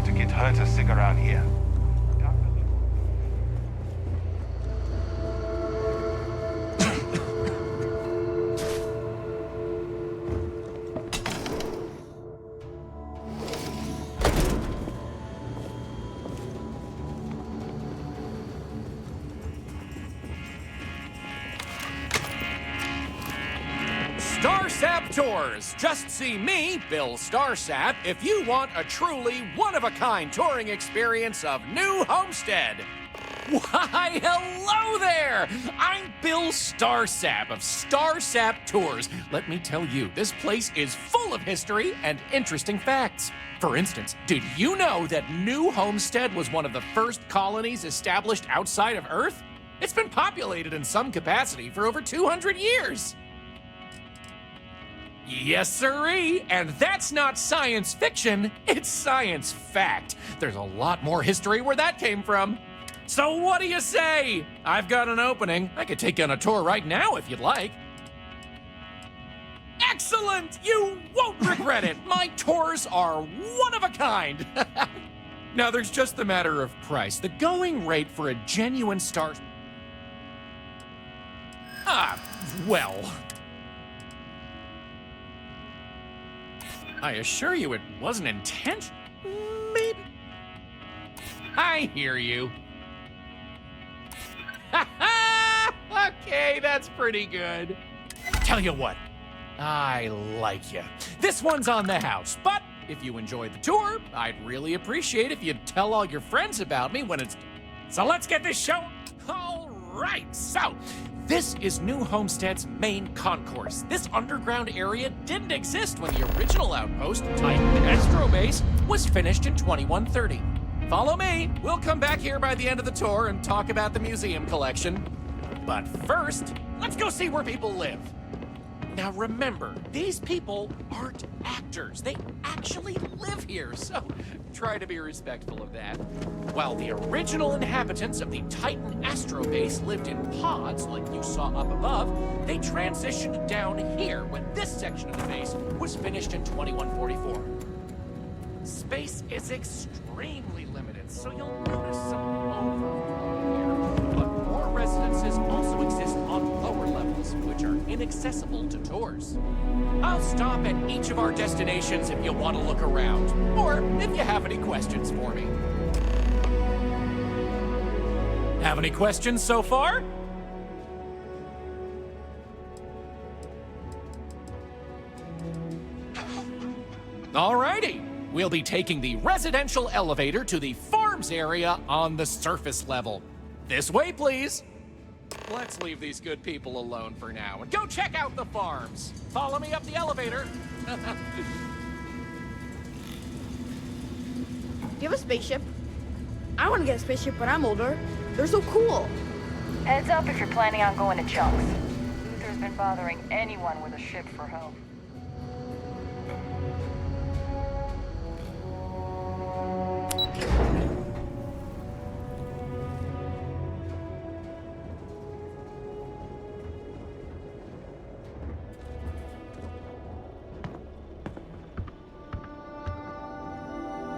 to get her to stick around here. Starsap Tours! Just see me, Bill Starsap, if you want a truly one-of-a-kind touring experience of New Homestead. Why, hello there! I'm Bill Starsap of Starsap Tours. Let me tell you, this place is full of history and interesting facts. For instance, did you know that New Homestead was one of the first colonies established outside of Earth? It's been populated in some capacity for over 200 years. Yes, sirree, and that's not science fiction, it's science fact. There's a lot more history where that came from. So what do you say? I've got an opening. I could take you on a tour right now if you'd like. Excellent! You won't regret it. My tours are one of a kind. Now, there's just the matter of price. The going rate for a genuine star... well... I assure you it wasn't intentional. Maybe. I hear you. Okay, that's pretty good. Tell you what, I like you. This one's on the house, but if you enjoyed the tour, I'd really appreciate if you'd tell all your friends about me when it's... So let's get this show... All right, so... This is New Homestead's main concourse. This underground area didn't exist when the original outpost, Titan Astro Base, was finished in 2130. Follow me. We'll come back here by the end of the tour and talk about the museum collection. But first, let's go see where people live. Now remember, these people aren't actors. They actually live here, so try to be respectful of that. While the original inhabitants of the Titan Astro Base lived in pods like you saw up above, they transitioned down here when this section of the base was finished in 2144. Space is extremely limited, so you'll notice some overflow here. But more residences also exist on lower levels, which are inaccessible to tours. I'll stop at each of our destinations if you want to look around, or if you have any questions for me. Have any questions so far? Alrighty. We'll be taking the residential elevator to the farms area on the surface level. This way, please. Let's leave these good people alone for now and go check out the farms. Follow me up the elevator. Do you have a spaceship? I want to get a spaceship when I'm older. They're so cool. Heads up if you're planning on going to Chunks. Luther's been bothering anyone with a ship for help.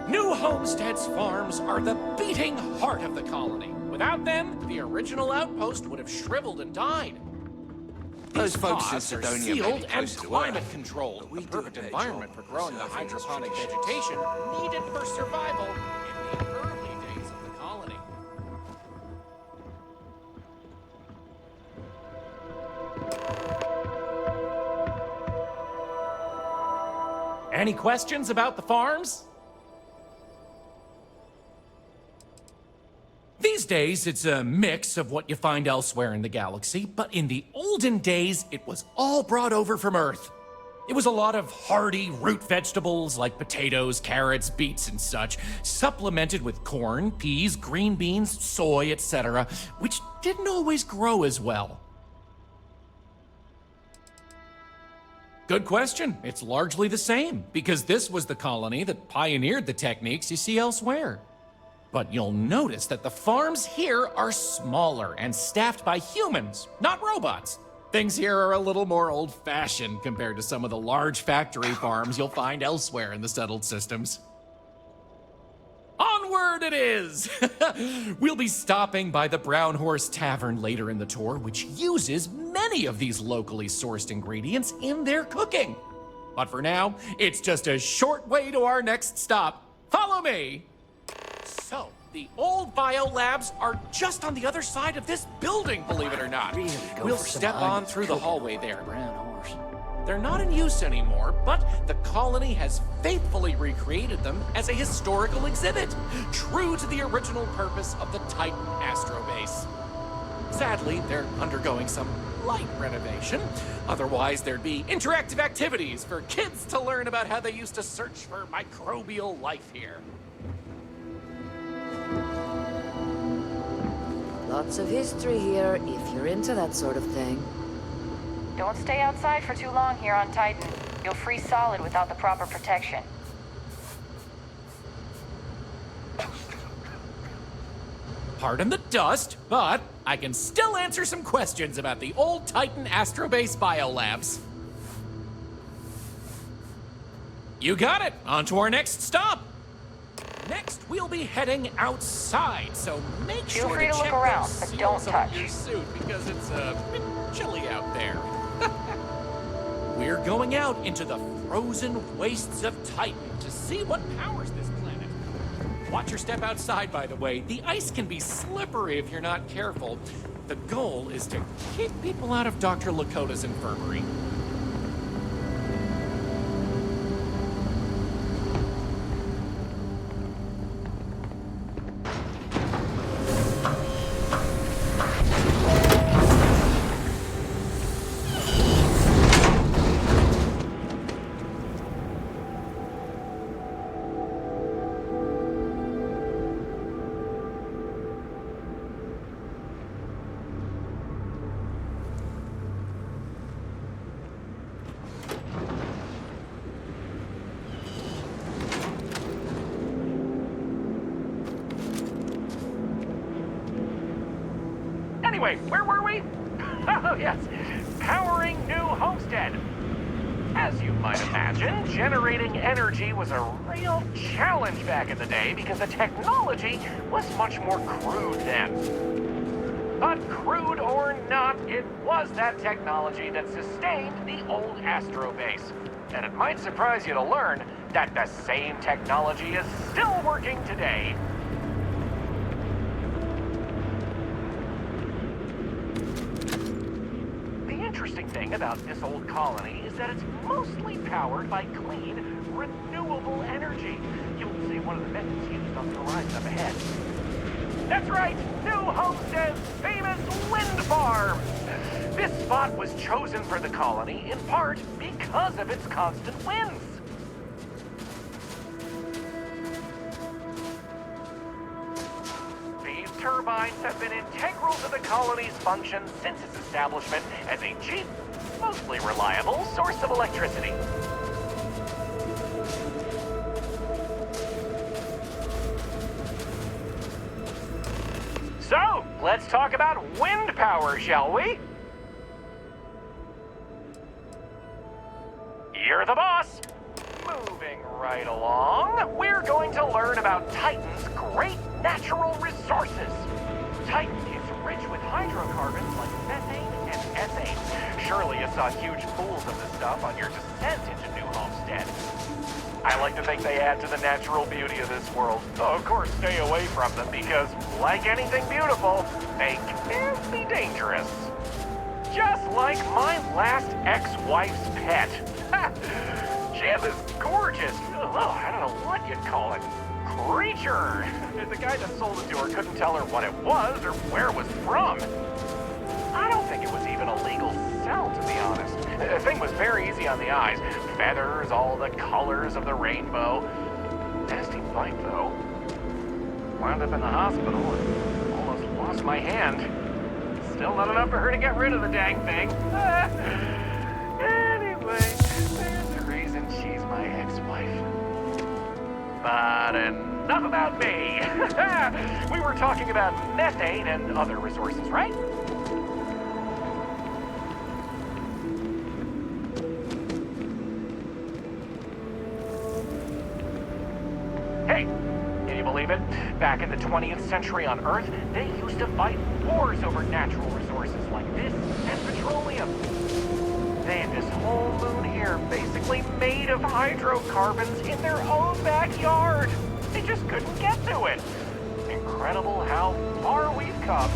New Homestead's farms are the beating heart of the colony. Without them, the original outpost would have shriveled and died. Those These folks in pods are Sidonia may be sealed and closer to climate Earth, controlled, but we the do a perfect better environment job for growing the preserving this hydroponic tradition. vegetation needed for survival in the early days of the colony. Any questions about the farms? These days, it's a mix of what you find elsewhere in the galaxy, but in the olden days, it was all brought over from Earth. It was a lot of hardy root vegetables like potatoes, carrots, beets, and such, supplemented with corn, peas, green beans, soy, etc., which didn't always grow as well. Good question. It's largely the same, because this was the colony that pioneered the techniques you see elsewhere. But you'll notice that the farms here are smaller and staffed by humans, not robots. Things here are a little more old-fashioned compared to some of the large factory farms you'll find elsewhere in the settled systems. Onward it is! We'll be stopping by the Brown Horse Tavern later in the tour, which uses many of these locally sourced ingredients in their cooking. But for now, it's just a short way to our next stop. Follow me! So, the old biolabs are just on the other side of this building, believe it or not. Really go We'll for some step on onions through the cooked hallway there. Brown horse. They're not in use anymore, but the colony has faithfully recreated them as a historical exhibit, true to the original purpose of the Titan Astrobase. Sadly, they're undergoing some light renovation. Otherwise, there'd be interactive activities for kids to learn about how they used to search for microbial life here. Lots of history here, if you're into that sort of thing. Don't stay outside for too long here on Titan. You'll freeze solid without the proper protection. Pardon the dust, but I can still answer some questions about the old Titan Astrobase biolabs. You got it! On to our next stop! Next, we'll be heading outside, so make Feel sure free to to look check around, those but seals don't on touch. your suit because it's a bit chilly out there. We're going out into the frozen wastes of Titan to see what powers this planet. Watch your step outside, by the way. The ice can be slippery if you're not careful. The goal is to keep people out of Dr. Lakota's infirmary. Anyway, where were we? Oh, yes. Powering New Homestead. As you might imagine, generating energy was a real challenge back in the day because the technology was much more crude then. But crude or not, it was that technology that sustained the old Astrobase. And it might surprise you to learn that the same technology is still working today. The interesting thing about this old colony is that it's mostly powered by clean, renewable energy. You'll see one of the methods used on the horizon up ahead. That's right, New Homestead's famous wind farm. This spot was chosen for the colony in part because of its constant winds. These turbines have been integral to the colony's function since its establishment as a cheap, mostly reliable source of electricity. So, let's talk about wind power, shall we? You're the boss. Moving right along, we're going to learn about Titan's great natural resources. Titan is rich with hydrocarbons like methane and ethane. Surely you saw huge pools of this stuff on your descent into New Homestead. I like to think they add to the natural beauty of this world. Though, of course, stay away from them because, like anything beautiful, they can be dangerous. Just like my last ex-wife's pet. She had this gorgeous, I don't know what you'd call it, creature. The guy that sold it to her couldn't tell her what it was or where it was from. I don't think it was even a legal sell, to be honest. The thing was very easy on the eyes. Feathers, all the colors of the rainbow. Nasty bite, though. Wound up in the hospital and almost lost my hand. Still not enough for her to get rid of the dang thing. Anyway, there's the reason she's my ex-wife. But enough about me. We were talking about methane and other resources, right? Hey, believe it? Back in the 20th century on Earth, they used to fight wars over natural resources like this and petroleum. They had this whole moon here basically made of hydrocarbons in their own backyard. They just couldn't get to it. Incredible how far we've come.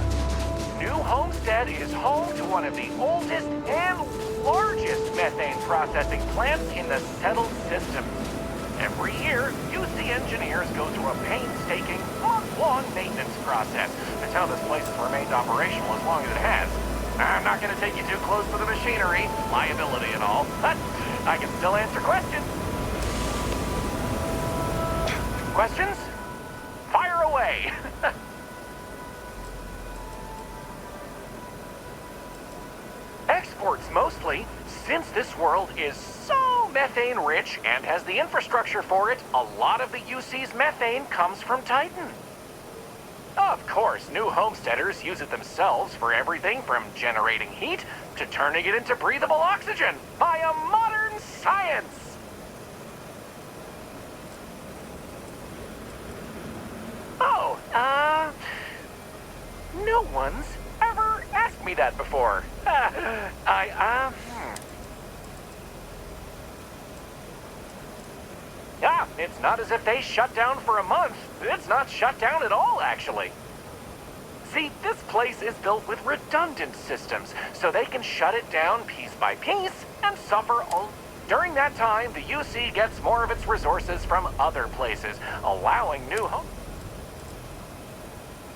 New Homestead is home to one of the oldest and largest methane processing plants in the settled system. Every year, UC engineers go through a painstaking, month-long maintenance process. That's how this place has remained operational as long as it has. I'm not going to take you too close to the machinery, liability and all, but I can still answer questions. Questions? Fire away! Exports mostly, since this world is so methane rich and has the infrastructure for it, a lot of the UC's methane comes from Titan. Of course, new homesteaders use it themselves for everything from generating heat to turning it into breathable oxygen via modern science. Oh, no one's ever asked me that before. Yeah, it's not as if they shut down for a month. It's not shut down at all, actually. See, this place is built with redundant systems, so they can shut it down piece by piece and suffer all. During that time, the UC gets more of its resources from other places, allowing new home.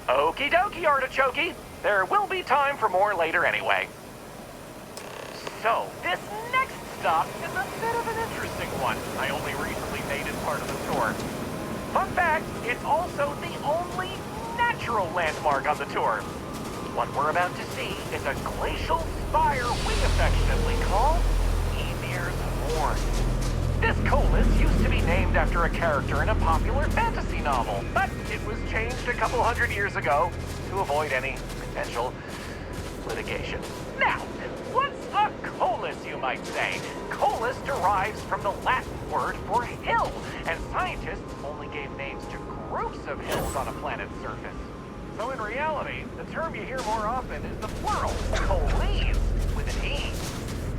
Okie dokie, artichokey. There will be time for more later anyway. So, this next stop is a bit of an interesting one. I only recently made it part of the tour. Fun fact, it's also the only natural landmark on the tour. What we're about to see is a glacial spire we affectionately call Emir's Horn. This colus used to be named after a character in a popular fantasy novel, but it was changed a couple hundred years ago to avoid any potential litigation. Now, what's a colus, you might say? Colus derives from the Latin word for hill, and scientists only gave names to groups of hills on a planet's surface. So in reality, the term you hear more often is the plural, coles, with an E.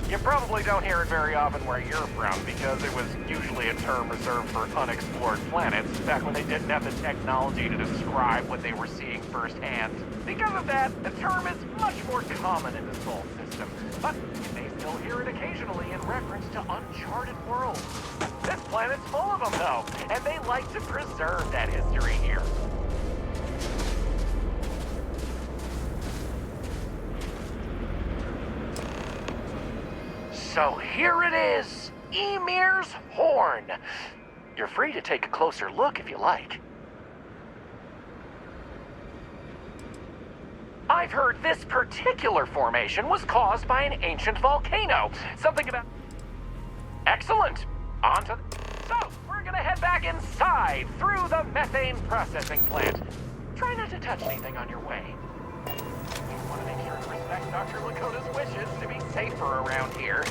You probably don't hear it very often where you're from, because it was usually a term reserved for unexplored planets, back when they didn't have the technology to describe what they were seeing firsthand. Because of that, the term is much more common in the Sol system, but you may still hear it occasionally in reference to uncharted worlds. This planet's full of them, though, and they like to preserve that history here. So here it is, Emir's Horn. You're free to take a closer look if you like. I've heard this particular formation was caused by an ancient volcano. Something about... Excellent. On to... So, we're gonna head back inside through the methane processing plant. Try not to touch anything on your way. You want to make sure to respect Dr. Lakota's wishes to be safer around here.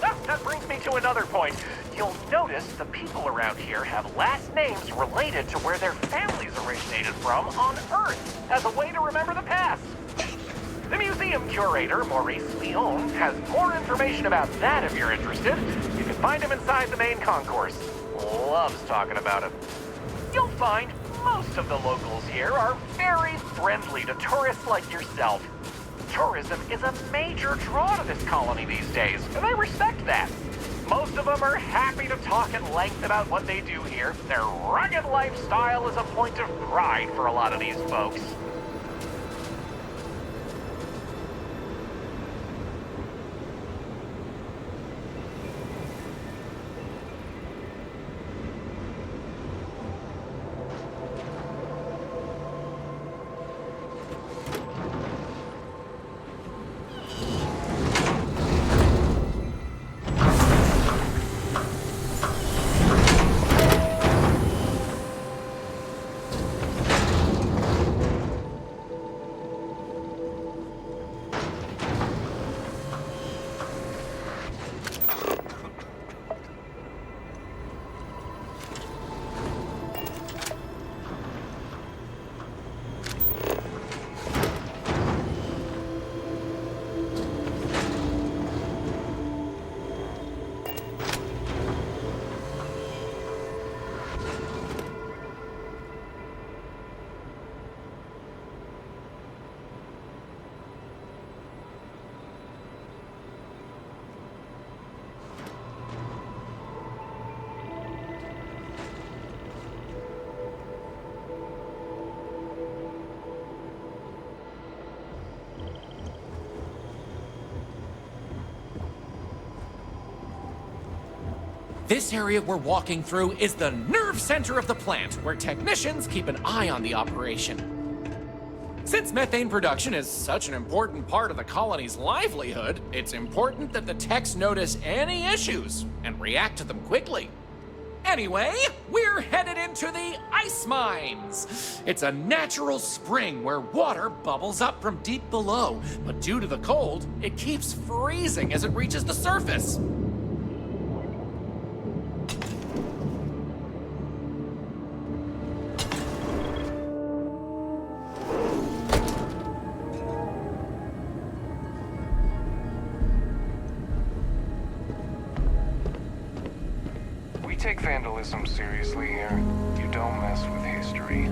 Oh, that brings me to another point. You'll notice the people around here have last names related to where their families originated from on Earth, as a way to remember the past. The museum curator, Maurice Leon, has more information about that if you're interested. You can find him inside the main concourse. Loves talking about it. You'll find most of the locals here are very friendly to tourists like yourself. Tourism is a major draw to this colony these days, and they respect that. Most of them are happy to talk at length about what they do here. Their rugged lifestyle is a point of pride for a lot of these folks. This area we're walking through is the nerve center of the plant, where technicians keep an eye on the operation. Since methane production is such an important part of the colony's livelihood, it's important that the techs notice any issues and react to them quickly. Anyway, we're headed into the ice mines. It's a natural spring where water bubbles up from deep below, but due to the cold, it keeps freezing as it reaches the surface. Take vandalism seriously here. You don't mess with history.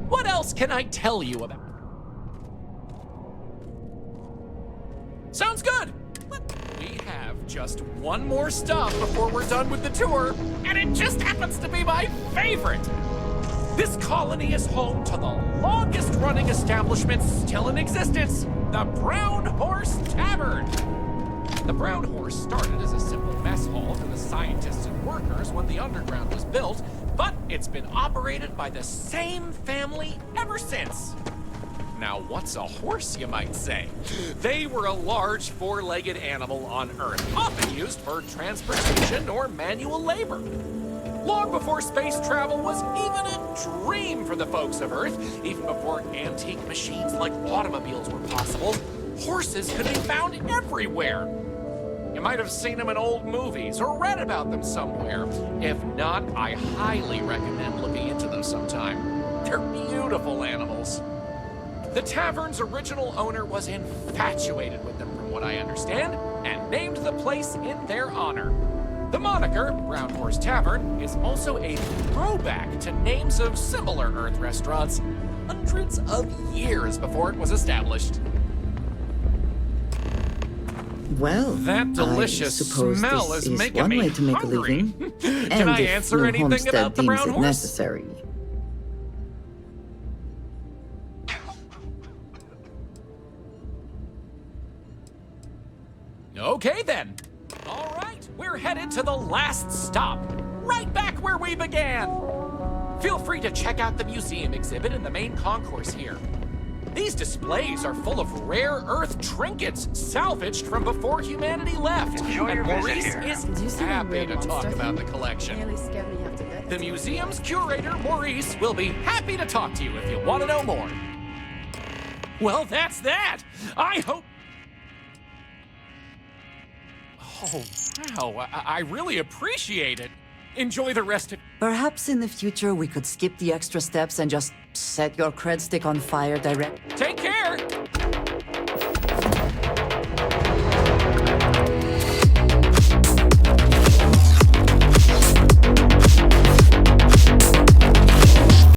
What else can I tell you about? Sounds good! But we have just one more stop before we're done with the tour, and it just happens to be my favorite! This colony is home to the longest-running establishment still in existence, the Brown Horse Tavern! The Brown Horse started as a simple mess hall for the scientists and workers when the underground was built, but it's been operated by the same family ever since. Now, what's a horse, you might say? They were a large four-legged animal on Earth, often used for transportation or manual labor. Long before space travel was even a dream for the folks of Earth, even before antique machines like automobiles were possible, horses could be found everywhere. You might have seen them in old movies or read about them somewhere. If not, I highly recommend looking into them sometime. They're beautiful animals. The tavern's original owner was infatuated with them, from what I understand, and named the place in their honor. The moniker, Brown Horse Tavern, is also a throwback to names of similar Earth restaurants hundreds of years before it was established. Well, That delicious I suppose smell this is is making one me way to make hungry. a living. Can and I if answer your anything homestead about the deems Brown it Horse? necessary. Okay then. All right, we're headed to the last stop, right back where we began. Feel free to check out the museum exhibit in the main concourse here. These displays are full of rare Earth trinkets salvaged from before humanity left. Enjoy and your visit Maurice here. is Did you see that happy weird to talk monster about thing? the collection. Nearly scared me half to death. The museum's curator, Maurice, will be happy to talk to you if you want to know more. Well, that's that. I hope... Oh, wow. I really appreciate it. Enjoy the rest of... Perhaps in the future we could skip the extra steps and just set your cred stick on fire direct. Take